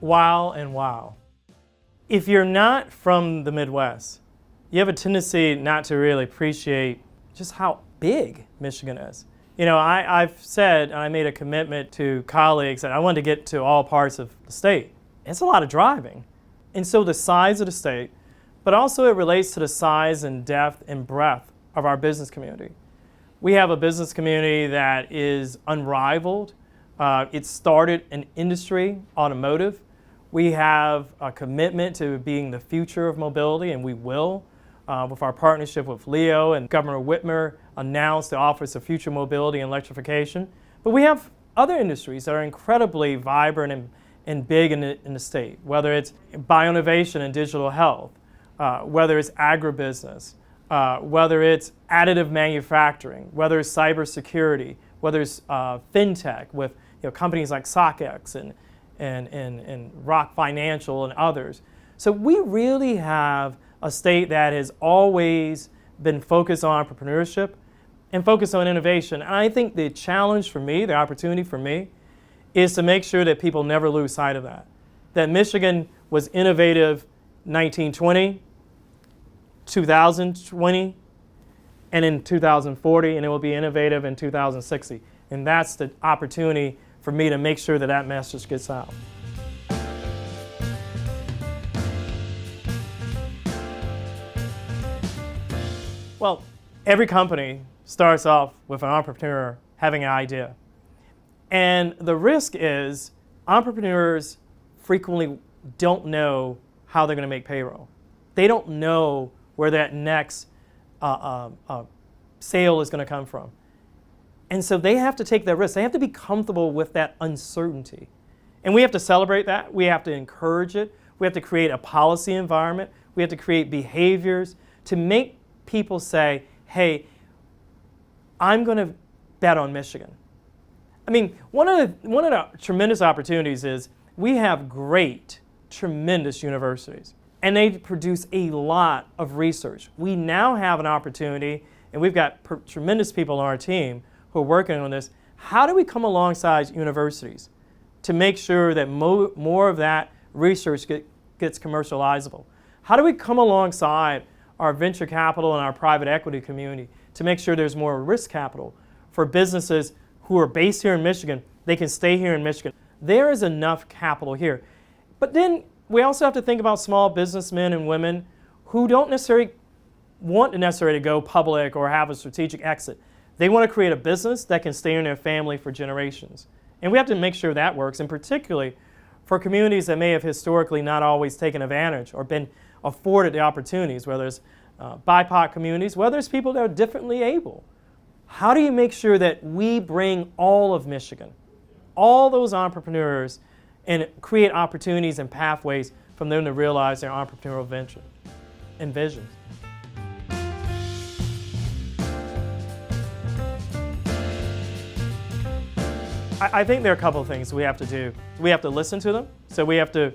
wow and wow. If you're not from the Midwest, you have a tendency not to really appreciate just how big Michigan is. You know, I've said, and I made a commitment to colleagues that I wanted to get to all parts of the state. It's a lot of driving. And so the size of the state, but also it relates to the size and depth and breadth of our business community. We have a business community that is unrivaled. It started an industry, automotive. We have a commitment to being the future of mobility, and we will. With our partnership with Leo, and Governor Whitmer announced the Office of Future Mobility and Electrification. But we have other industries that are incredibly vibrant and big in the state, whether it's bioinnovation and digital health, whether it's agribusiness, whether it's additive manufacturing, whether it's cybersecurity, whether it's fintech with companies like SockX and Rock Financial and others. So we really have a state that has always been focused on entrepreneurship and focused on innovation. And I think the challenge for me, the opportunity for me, is to make sure that people never lose sight of that. That Michigan was innovative 1920, 2020, and in 2040, and it will be innovative in 2060. And that's the opportunity for me to make sure that that message gets out. Well, every company starts off with an entrepreneur having an idea. And the risk is entrepreneurs frequently don't know how they're going to make payroll. They don't know where that next sale is going to come from. And so they have to take that risk. They have to be comfortable with that uncertainty. And we have to celebrate that. We have to encourage it. We have to create a policy environment. We have to create behaviors to make people say, hey, I'm going to bet on Michigan. I mean, one of the tremendous opportunities is we have great, tremendous universities, and they produce a lot of research. We now have an opportunity, and we've got tremendous people on our team who are working on this. How do we come alongside universities to make sure that more of that research gets commercializable? How do we come alongside our venture capital and our private equity community to make sure there's more risk capital for businesses who are based here in Michigan? They can stay here in Michigan. There is enough capital here. But then we also have to think about small businessmen and women who don't necessarily want to go public or have a strategic exit. They want to create a business that can stay in their family for generations. And we have to make sure that works, and particularly for communities that may have historically not always taken advantage or been afforded the opportunities, whether it's BIPOC communities, whether it's people that are differently able. How do you make sure that we bring all of Michigan, all those entrepreneurs, and create opportunities and pathways from them to realize their entrepreneurial venture and visions? I think there are a couple of things we have to do. We have to listen to them, so we have to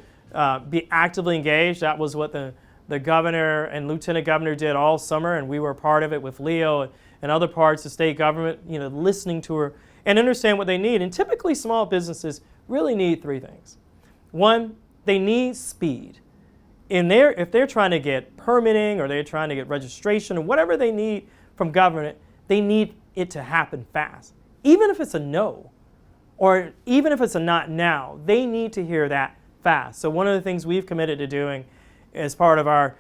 be actively engaged. That was what the governor and lieutenant governor did all summer, and we were a part of it with Leo and other parts of state government, listening to her and understand what they need. And typically small businesses really need three things. One, they need speed. If they're trying to get permitting or they're trying to get registration or whatever they need from government, they need it to happen fast. Even if it's a no, or even if it's a not now, they need to hear that fast. So one of the things we've committed to doing as part of our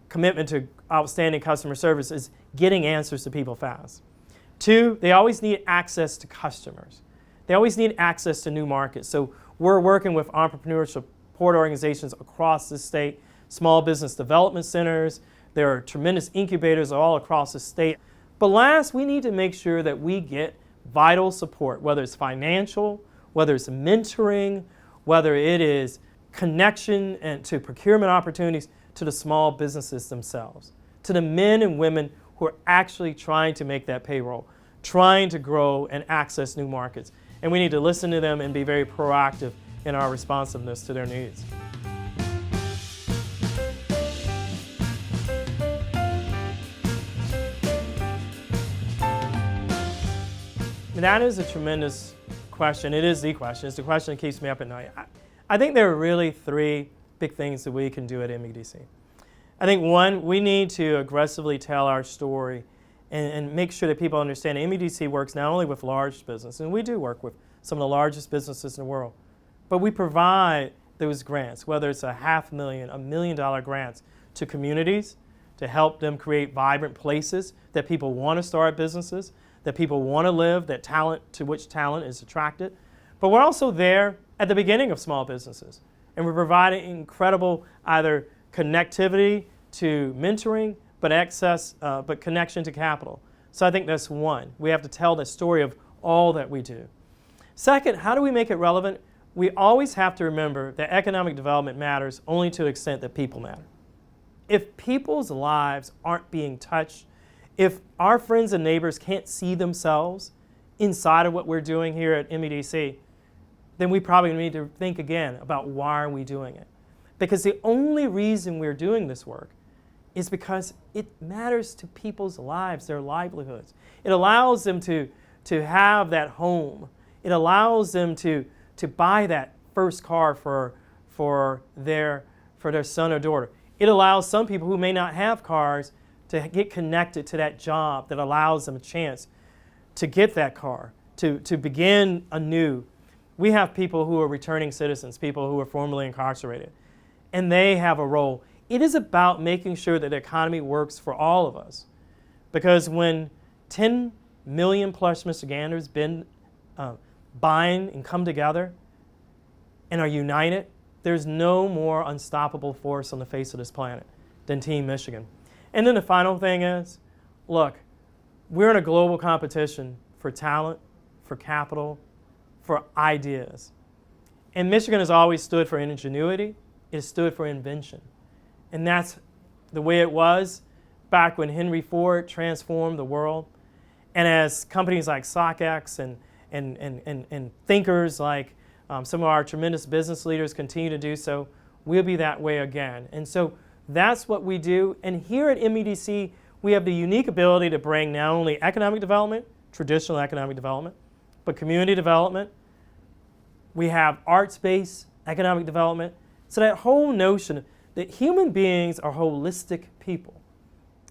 commitment to outstanding customer service is getting answers to people fast. Two, they always need access to customers. They always need access to new markets. So we're working with entrepreneurship support organizations across the state, small business development centers. There are tremendous incubators all across the state. But last, we need to make sure that we get vital support, whether it's financial, whether it's mentoring, whether it is connection and to procurement opportunities to the small businesses themselves, to the men and women who are actually trying to make that payroll, trying to grow and access new markets. And we need to listen to them and be very proactive in our responsiveness to their needs. And that is a tremendous question. It is the question. It's the question that keeps me up at night. I think there are really three big things that we can do at MEDC. I think one, we need to aggressively tell our story and make sure that people understand MEDC works not only with large businesses, and we do work with some of the largest businesses in the world, but we provide those grants, whether it's a $500,000, $1 million grants to communities to help them create vibrant places that people want to start businesses, that people want to live, to which talent is attracted. But we're also there at the beginning of small businesses, and we're providing incredible either connectivity to mentoring, but connection to capital. So I think that's one. We have to tell the story of all that we do. Second, how do we make it relevant? We always have to remember that economic development matters only to the extent that people matter. If people's lives aren't being touched, if our friends and neighbors can't see themselves inside of what we're doing here at MEDC, then we probably need to think again about why are we doing it. Because the only reason we're doing this work is because it matters to people's lives, their livelihoods. It allows them to have that home. It allows them to buy that first car for their son or daughter. It allows some people who may not have cars to get connected to that job that allows them a chance to get that car, to begin anew. We have people who are returning citizens, people who are formerly incarcerated, and they have a role. It is about making sure that the economy works for all of us. Because when 10 million plus Michiganders bind and come together and are united, there's no more unstoppable force on the face of this planet than Team Michigan. And then the final thing is, look, we're in a global competition for talent, for capital, for ideas. And Michigan has always stood for ingenuity. It stood for invention. And that's the way it was back when Henry Ford transformed the world. And as companies like StockX and thinkers like some of our tremendous business leaders continue to do so, we'll be that way again. And so that's what we do. And here at MEDC, we have the unique ability to bring not only economic development, traditional economic development, but community development. We have arts-based economic development. So that whole notion that human beings are holistic people.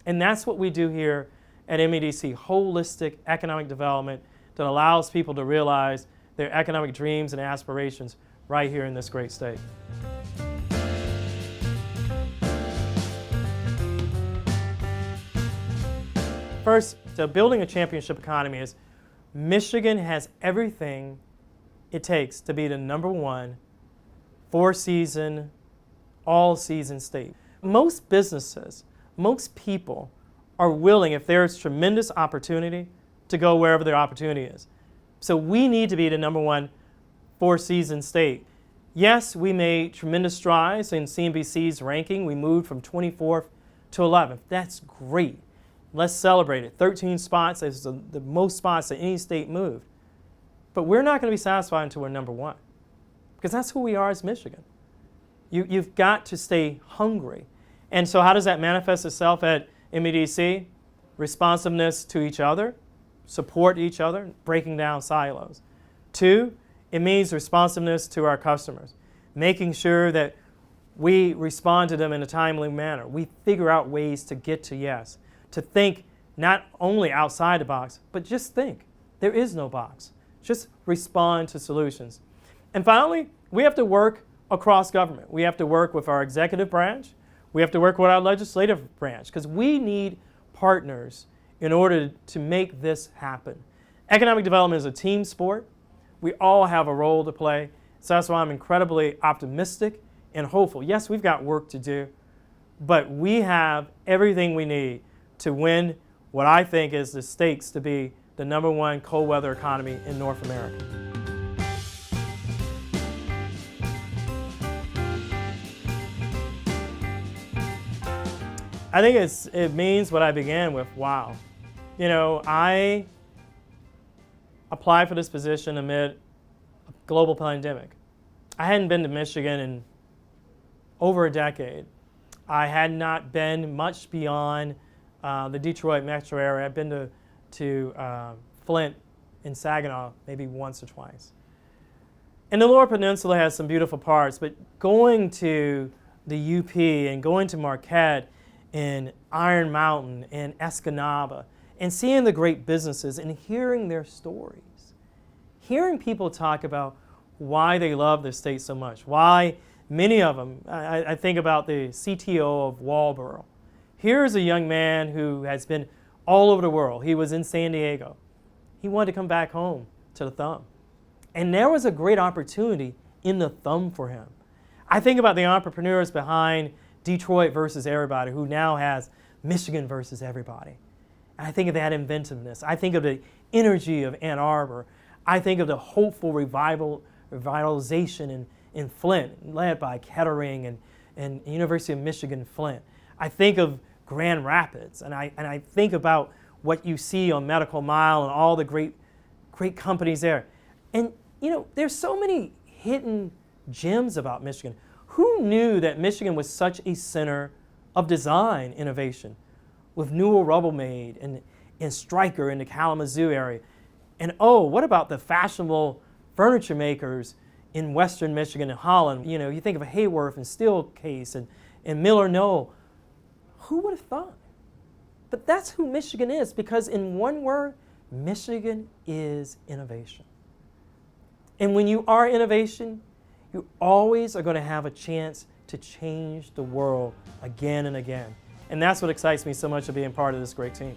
And that's what we do here at MEDC, holistic economic development that allows people to realize their economic dreams and aspirations right here in this great state. First, so building a championship economy is Michigan has everything it takes to be the #1 four-season, all-season state. Most businesses, most people are willing, if there's tremendous opportunity, to go wherever their opportunity is. So we need to be the #1 four-season state. Yes, we made tremendous strides in CNBC's ranking. We moved from 24th to 11th. That's great. Let's celebrate it. 13 spots is the most spots that any state moved. But we're not going to be satisfied until we're #1. Because that's who we are as Michigan. You've got to stay hungry. And so how does that manifest itself at MEDC? Responsiveness to each other, support each other, breaking down silos. 2, it means responsiveness to our customers, making sure that we respond to them in a timely manner. We figure out ways to get to yes, to think not only outside the box, but just think. There is no box. Just respond to solutions. And finally, we have to work across government. We have to work with our executive branch. We have to work with our legislative branch because we need partners in order to make this happen. Economic development is a team sport. We all have a role to play. So that's why I'm incredibly optimistic and hopeful. Yes, we've got work to do, but we have everything we need to win what I think is the stakes to be the #1 cold weather economy in North America. I think it means what I began with, wow. You know, I applied for this position amid a global pandemic. I hadn't been to Michigan in over a decade. I had not been much beyond the Detroit metro area. I've been to Flint and Saginaw maybe once or twice. And the Lower Peninsula has some beautiful parts, but going to the UP and going to Marquette and Iron Mountain and Escanaba and seeing the great businesses and hearing their stories, hearing people talk about why they love the state so much, why many of them, I think about the CTO of Walboro. Here's a young man who has been all over the world. He was in San Diego. He wanted to come back home to the Thumb. And there was a great opportunity in the Thumb for him. I think about the entrepreneurs behind Detroit versus Everybody, who now has Michigan versus Everybody. And I think of that inventiveness. I think of the energy of Ann Arbor. I think of the hopeful revitalization in Flint, led by Kettering and University of Michigan Flint. I think of Grand Rapids, and I think about what you see on Medical Mile and all the great companies there. And there's so many hidden gems about Michigan. Who knew that Michigan was such a center of design innovation, with Newell Rubbermaid and Stryker in the Kalamazoo area? And what about the fashionable furniture makers in western Michigan and Holland? You think of Hayworth and Steelcase and Miller Knoll. Who would have thought? But that's who Michigan is, because in one word, Michigan is innovation. And when you are innovation, you always are going to have a chance to change the world again and again. And that's what excites me so much of being part of this great team.